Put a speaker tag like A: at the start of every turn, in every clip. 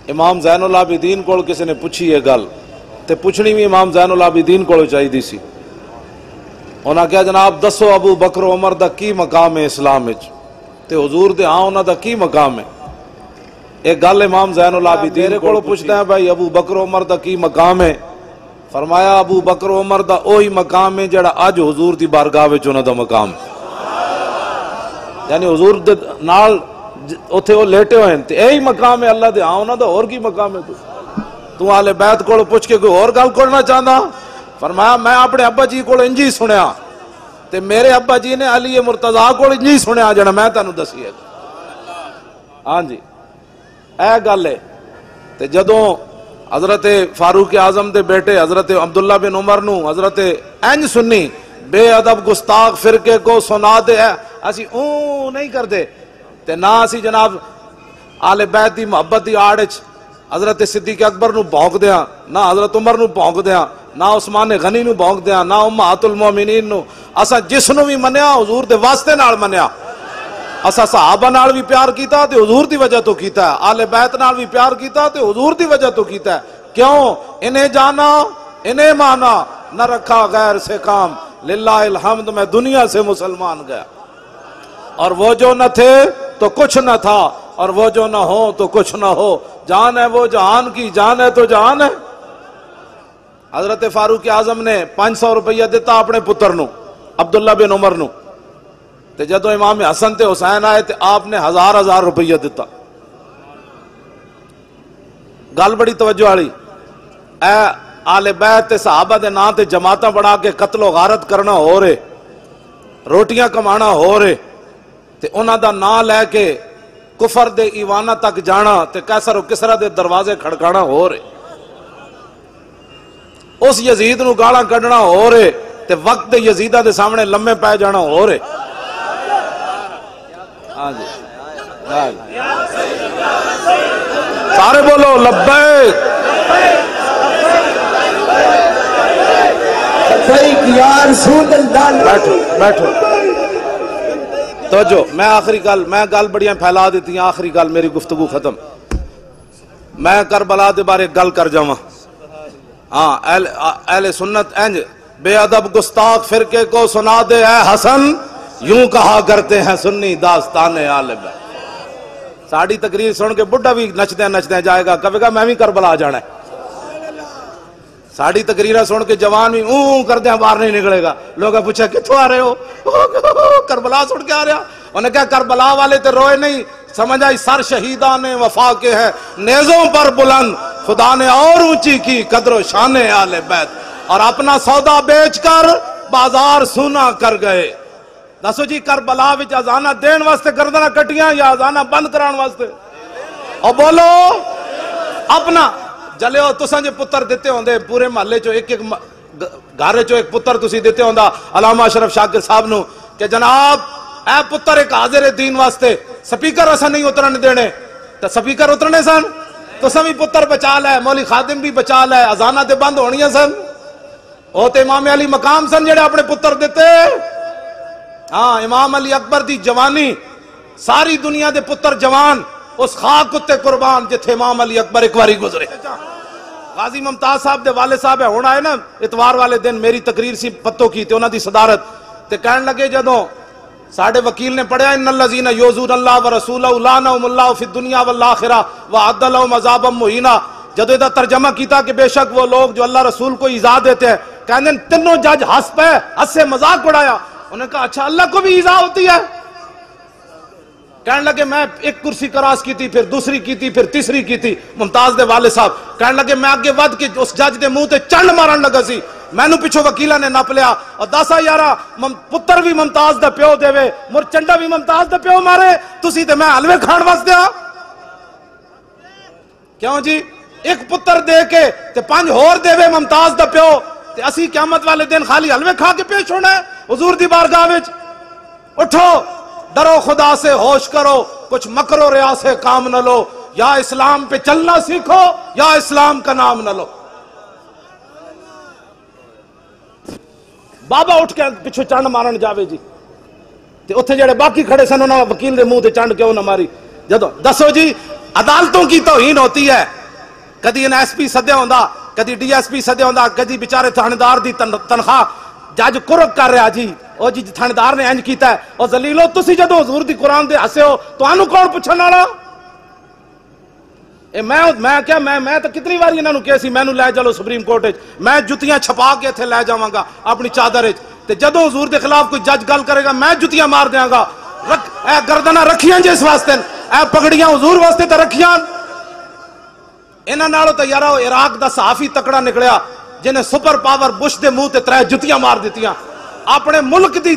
A: امام زین العابدین کو کسی نے پوچھی یہ گل تے پوچھنی بھی امام زین العابدین کو چاہیے سی. انہاں کہا جناب دسو ابو بکر عمر دا کی مقام ہے اسلام وچ؟ تے حضور دے ہاں انہاں دا کی مقام ہے؟ ایک گل امام زین العابدین کو پوچھتا ہے بھائی ابو بکر عمر دا کی مقام ہے؟ فرمایا ابو بکر عمر دا اوہی مقام ہے جڑا اج حضور دی بارگاہ وچ انہاں دا مقام ہے. یعنی حضور دے نال اوتھے وہ لیٹے ہوئے تے یہی مقام ہے اللہ دے ہاں انہاں دا اور کی مقام ہے؟ تو اہل بیت کو پوچھ کے کوئی اور گل کرنا چاہتا؟ فرمایا میں اپنے ابا جی کو انجی سنیا تے میرے ابا جی نے علی مرتضیٰ کو انجی سنیا جڑا میں تانوں دسی ہے. ہاں جی اے گل ہے. تے جدوں حضرت فاروق اعظم دے بیٹے حضرت عبداللہ بن عمر نو حضرت انج سنی بے ادب گستاخ فرقے کو سنا دے اسی اوں نہیں کردے تے نہ اسی جناب آل بیت دی محبت دی آڑ وچ حضرت صدیق اکبر نو بھونک دیاں، نہ حضرت عمر نو بھونک دیاں، نہ عثمان غنی نو بھونک دیاں، نہ امہات المومنین نو. اسا جس نو بھی منیا حضور دے واسطے نال منیا. اسا صحابہ نال بھی پیار کیتا تے حضور دی وجہ تو کیتا ہے، آل بیت نال بھی پیار کیتا تے حضور دی وجہ تو کیتا ہے. کیوں؟ انہیں جانا انہیں مانا نہ رکھا غیر سے کام، للہ الحمد میں دنیا سے مسلمان گیا. اور وہ جو نہ تھے تو کچھ نہ تھا، اور وہ جو نہ ہو تو کچھ نہ ہو. جان ہے وہ جہان کی، جان ہے تو جہان ہے. حضرت فاروق اعظم نے 500 روپیہ دیتا اپنے پتر نو عبداللہ بن عمر نو تے جدو امام حسن تے حسین آئے تے آپ نے 1000 روپیہ دیتا. گل بڑی توجہ والی. اے آل بیت تے صحابہ دے نام تے جماعتاں بنا کے قتل و غارت کرنا ہو رہے، روٹیاں کمانا ہو رہے، تے انہاں دا نام لے کے کفر دے ایوانہ تک جانا تے قیصر و کسریٰ دے دروازے کھڑکانا ہو رہے، اس یزید نو گالاں کڈنا ہو رہے تے وقت دے یزیدہ دے سامنے لمے پے جانا ہو رہے. ہاں جی سارے بولو لبیک. بیٹھو بیٹھو توجہ. میں آخری گل، میں گل بڑیاں پھیلا دیتی ہیں، آخری گل میری گفتگو ختم. میں کربلا دے بارے گل کر جاواں. ہاں اہل سنت انج بے ادب گستاخ فرقے کو سنا دے اے حسن، یوں کہا کرتے ہیں سنی داستان آل بیت. ساڑی تقریر سن کے بڑھا بھی نچدیں نچدیں جائے گا، کہے گا میں بھی کربلا جانا ہے. ساڑی تقریرہ سن کے جوان بھی اون کر دیں باہر نہیں نکلے گا. لوگا پوچھا کتوں آ رہے ہو؟ کربلا سن کے آ رہا. انہوں نے کہا کربلا والے تے روئے نہیں، سمجھ آئی سر شہیدان وفا کے ہیں نیزوں پر بلند، خدا نے اور اونچی کی قدر و شان آل بیت، اور اپنا سودا بیچ کر بازار سونا کر گئے. دسو جی کربلا وچ اذانہ دین واسطے گردناں کٹیاں یا اذانہ بند کران واسطے؟ اور بولو اپنا جلے ہو تساں جے پتر دیتے ہوندے پورے محلے چو ایک گھر چو ایک پتر تسی دیتے ہوندا علامہ اشرف شاکر صاحب نو کہ جناب اے پتر ایک حاضر دین واسطے سپیکر اساں نہیں اترن دینے، تے سپیکر اترنے سن. تساں بھی پتر بچا لے، مولوی خادم بھی بچا لے، اذانہ تے بند ہونیاں سن. او تے امام علی مقام سن جڑے اپنے پتر دیتے. ہاں امام علی اکبر دی جوانی، ساری دنیا دے پتر جوان اس خاک اتے قربان جتھے امام علی اکبر ایک واری گزرے. غازی ممتاز صاحب دے والد صاحب ہے ہونا ہے نا، اتوار والے دن میری تقریر سی پتوں کی تے انہاں دی صدارت تے کہن لگے جدوں ساڑھے وکیل نے پڑھیا ان الذین یؤذون اللہ ورسولہ لعنہم اللہ فی الدنیا والآخرہ وأعد لہم عذابا مہینا. جدوں دا ترجمہ کیتا کہ بے شک وہ لوگ جو اللہ رسول کو ایذا دیتے ہیں، کہنے تینوں جج ہنس پے، ہنس سے مذاق اڑایا. انہوں نے کہا اچھا اللہ کو بھی ایذا ہوتی ہے؟ کہنے لگے میں ایک کرسی کراس کی تھی، پھر دوسری کی تھی، پھر تیسری کی تھی. ممتاز دے والد صاحب کہنے لگے میں آگے ود کے اس جج دے منہ تے چنڈ مارن لگا سی. میں نو پچھو وکیلہ نے نپ لیا اور دسا یارا پتر بھی ممتاز دا پیو دے وے، مر چنڈا بھی ممتاز دا پیو مارے، تسی تے میں حلوے کھان واسطے آ. کیوں جی ایک پتر دے کے تے 5 ہور دے وے ممتاز دا پیو، تے اسی قیامت والے دن خالی حلوے کھا کے پیش ہونا ہے حضور دی بارگاہ وچ. اٹھو ڈرو خدا سے، ہوش کرو، کچھ مکر و ریا سے کام نہ لو، یا اسلام پہ چلنا سیکھو یا اسلام کا نام نہ لو. بابا اٹھ کے پچھو چنڈ مارن جاوے جی تے اتھے جڑے باقی کھڑے سن انہاں وکیل دے منہ تے چنڈ کیوں نہ ماری. جدو دسو جی عدالتوں کی توہین ہوتی ہے. کدی این ایس پی سدیا ہوندا, کدی ڈی ایس پی سدیا ہوندا, کدی بیچارے تھاندار دی تنخواہ جج کرک کر رہا جی او جی تھاندار نے انج کیتا ہے. او ذلیلو تسی جدو حضور دی قرآن دے ہسے ہو تانوں کون پوچھن والا؟ میں تو کتنی بار انہاں نوں کہیا سی مینوں لے چلو سپریم کورٹ وچ, میں جتیاں چھپا کے ایتھے لے جاواں گا اپنی چادر وچ, تے جدوں حضور دے خلاف کوئی جج گل کرے گا میں جتیاں مار دیاں گا. اے گردناں رکھیاں جس واسطے, اے پگڑیاں حضور واسطے تے رکھیاں. انہاں نالوں تے یارو عراق دا صحافی تکڑا نکلیا جنہیں سپر پاور بش دے منہ تے 3 جتیاں مار دیتیاں. اپنے ملک دی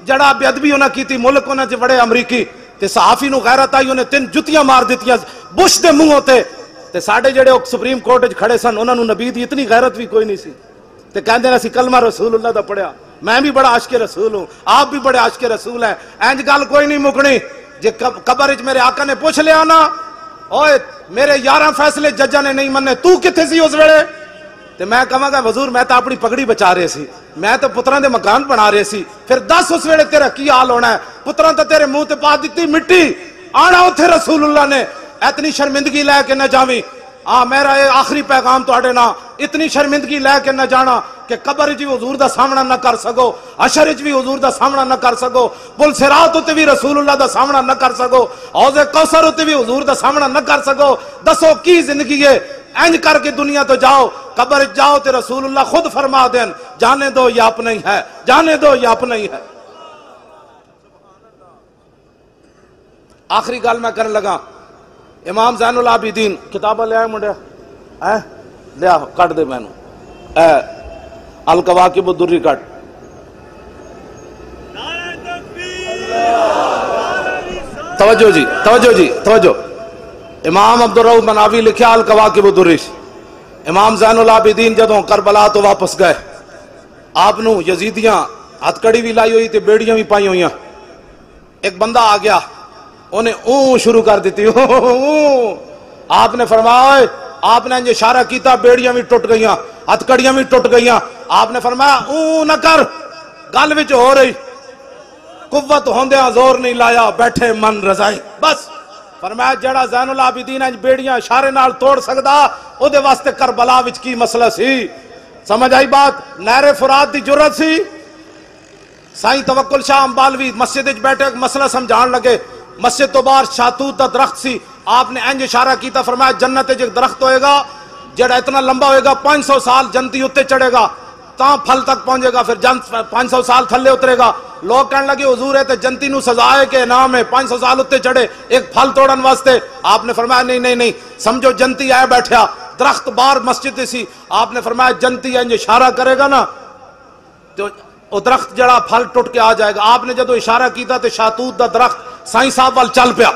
A: جڑا بے ادبی انہاں کیتی, ملک انہاں چ بڑے امریکی, تے صحافی نو غیرت آئی انہیں 3 جتیاں مار دیتیاں بش دے منہ تے. تے ساڈے جڑے سپریم کورٹ وچ کھڑے سن انہاں نو نبی دی اتنی غیرت بھی کوئی نہیں سی, تے کہندے اسی کلمہ رسول اللہ دا پڑھیا. میں بھی بڑا عاشق رسول ہوں, آپ بھی بڑے عاشق رسول ہیں. انج گل کوئی نہیں مکنی. جے قبر وچ میرے آقا نے پوچھ لیا نا, اوئے میرے 11 فیصلے ججاں نے نہیں مننے, تو کتھے سی اس ویلے؟ تے میں کہاں گا حضور میں تو اپنی پگڑی بچا رہے سی, میں تو پتراں دے مکان بنا رہے سی. پھر دس اس ویلے تیرا کی حال ہونا ہے؟ پتراں تو تیرے منہ تے پا دیتی مٹی, آنا اتھے رسول اللہ نے. اتنی شرمندگی لے کے نہ جاویں. میرا یہ آخری پیغام تواڈے نال, اتنی شرمندگی لے کے نہ جانا کہ قبر وچ بھی حضور دا سامنا نہ کر سکو, حشر وچ بھی حضور دا سامنا نہ کر سکو, پل صراط تے بھی رسول اللہ دا سامنا نہ کر سکو, حوض کوثر تے بھی حضور دا سامنا نہ کر سکو. دسو کی زندگی ہے؟ انج کر کے دنیا تو جاؤ, قبر جاؤ تے رسول اللہ خود فرما دین جانے دو یہ اپنا ہی ہے, جانے دو یہ اپنا ہی ہے. آخری گل میں کرنے لگا, امام زین العابدین کتابہ لے آئے منڈیا, لیا کٹ دے میں نو الکواکب الدری کٹ. توجہ جی, توجہ جی, توجہ. امام عبدالرؤف مناوی لکھیا الکواکب الدری. امام زین العابدین جدوں کربلا تو واپس گئے, آپ نو یزیدیاں ہتھ کڑی بھی لائی ہوئی تے بیڑیاں بھی پائی ہوئیاں. ایک بندہ آ گیا, انہیں اون شروع کر دیتی. آپ نے فرمایا, آپ نے انج اشارہ کیتا, بیڑیاں بھی ٹوٹ گئیاں, ہتھ کڑیاں بھی ٹوٹ گئیاں. آپ نے فرمایا اون نہ کر, گل وچ ہو رہی, قوت ہوندیاں زور نہیں لایا, بیٹھے من رضائی. بس فرمایا جڑا زین العابدین انج بیڑیاں اشارے نال توڑ سکدا او دے واسطے کربلا وچ کی مسئلہ سی. سمجھ آئی بات؟ نہر فرات دی جرت سی. سائیں توکل شاہ امبالوی مسجد وچ بیٹھے مسئلہ سمجھان لگے, مسجد تو باہر شاتوت دا درخت سی. آپ نے انج اشارہ کیتا, فرمایا جنت وچ ایک درخت ہوئے گا جڑا اتنا لمبا ہوئے گا 500 سال جنتی اتے چڑھے گا, تاں پھل تک پہنچے گا, پھر جنت 500 سال تھلے اترے گا. لوگ کہنے لگے حضور ہے تے جنتی نو سزا ہے کہ انعام ہے, 500 سال اتے چڑھے ایک پھل توڑن واسطے. آپ نے فرمایا نہیں نہیں نہیں, سمجھو جنتی آئے بیٹھیا, درخت باہر مسجد سی. آپ نے فرمایا جنتی انج اشارہ کرے گا نا تو وہ درخت جڑا پھل ٹوٹ کے آ جائے گا. آپ نے جدو اشارہ کیتا تے شاتوت دا درخت سائیں صاحب وال چل پیا.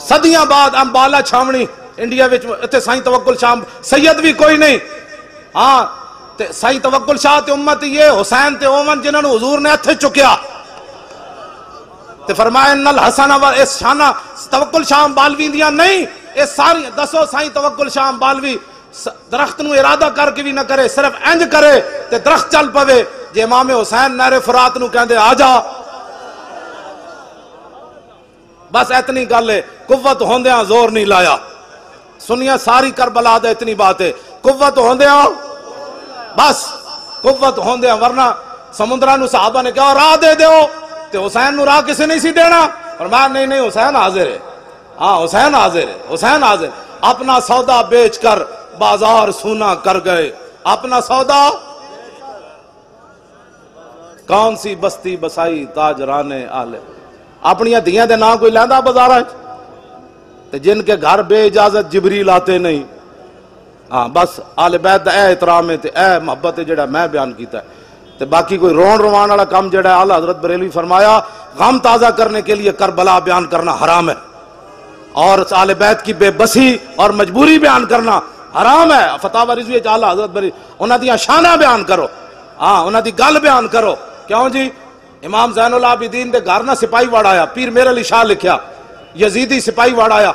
A: صدیاں بعد امبالا چھاونی انڈیا وچ تے سائیں توکل شاہ سید بھی کوئی نہیں. ہاں تے سائیں توکل شاہ تے امت یہ حسین تے اومن جنہاں نو حضور نے ہتھ چکیا تے فرمایا ان الحسن و اس شانہ توکل شاہ امبالوی دیاں نہیں, اے ساری دسو سائیں توکل شاہ امبالوی درخت نو ارادہ کر کے بھی نہ کرے, صرف انج کرے تے درخت چل پوے. جے امام حسین نہر فرات نو کہندے آ جا, بس اتنی گل ہے. قوت ہوندیاں زور نہیں لایا. سنیا ساری کربلا دے اتنی بات ہے, قوت ہوندیاں, بس قوت ہوندیاں. ورنہ سمندرہ نو صحابہ نے کہا راہ دے دیو, تے حسین نو راہ کسے نہیں سی دینا. فرمایا نہیں نہیں حسین حاضر ہے, ہاں حسین حاضر ہے, حسین حاضر. اپنا سودا بیچ کر بازار سونا کر گئے, اپنا سودا. کون سی بستی بسائی تاجران آلے, اپنی دیاں دے نام کوئی لیندا بازار تے جن کے گھر بے اجازت جبریل آتے نہیں. ہاں بس آل بیت دا اے احترام ہے تے اے محبت ہے جڑا میں بیان کیتا ہے. تے باقی کوئی رون روان والا کام جڑا ہے, اعلیٰ حضرت بریلوی فرمایا غم تازہ کرنے کے لیے کربلا بیان کرنا حرام ہے, اور آل بیت کی بے بسی اور مجبوری بیان کرنا حرام ہے. فتاوی رضوی اعلیٰ حضرت بریلوی انہاں دیاں شاناں بیان کرو, ہاں انہاں دی گل بیان کرو. کیوں جی؟ امام زین العابدین دے گھر نہ سپاہی وڑ آیا, پیر میر علی شاہ لکھیا, یزیدی سپاہی وڑ آیا.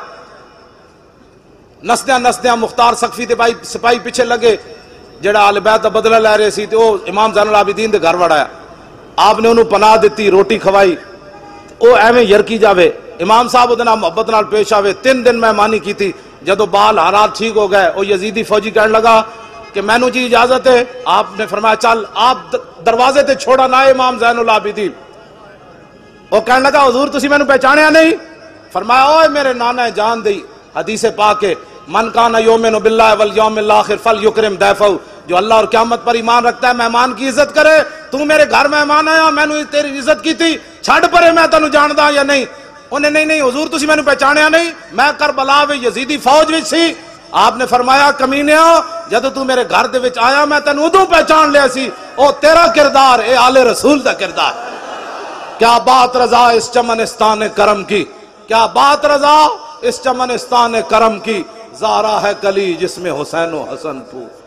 A: نسدیاں نسدیاں مختار سقفی دے بھائی سپاہی پیچھے لگے جڑا آل بیت دا بدلہ لے رہے سی, تے او امام زین العابدین دے گھر وڑ آیا. آپ نے انہوں پناہ دیتی, روٹی کھوائی, او ایویں یرکی جاوے امام صاحب ادنا محبت نال پیش آوے 3 دن مہمانی کی تھی جدو بال حالات ٹھیک ہو گئے وہ یزیدی فوجی کہنے لگا کہ میں نو جی اجازت ہے آپ نے فرمایا چل آپ دروازے تے چھوڑا نہ امام زین العابدین وہ کہنے لگا حضور تسی میں نو پہچانیا نہیں فرمایا اوے میرے نانا جان دی حدیث پاک ہے من کان یؤمن باللہ والیوم الاخر فلیکرم ضیفہ جو اللہ اور قیامت پر ایمان رکھتا ہے مہمان کی عزت کرے تو میرے گھر مہمان آیا میں نے تیری عزت کی تھی چھڑ پرے میں تینوں جاندا یا نہیں انہیں نہیں حضور تسی میں نے پہچانیا نہیں میں کربلا وچ یزیدی فوج وچ سی آپ نے فرمایا کمینیا جدو تو میرے گھر دے وچ آیا میں تینوں ادوں پہچان لیا سی او تیرا کردار اے آل رسول دا کردار کیا بات رضا اس چمنستان کرم کی کیا بات رضا اس چمنستان کرم کی زہرا ہے کلی جس میں حسین و حسن پھول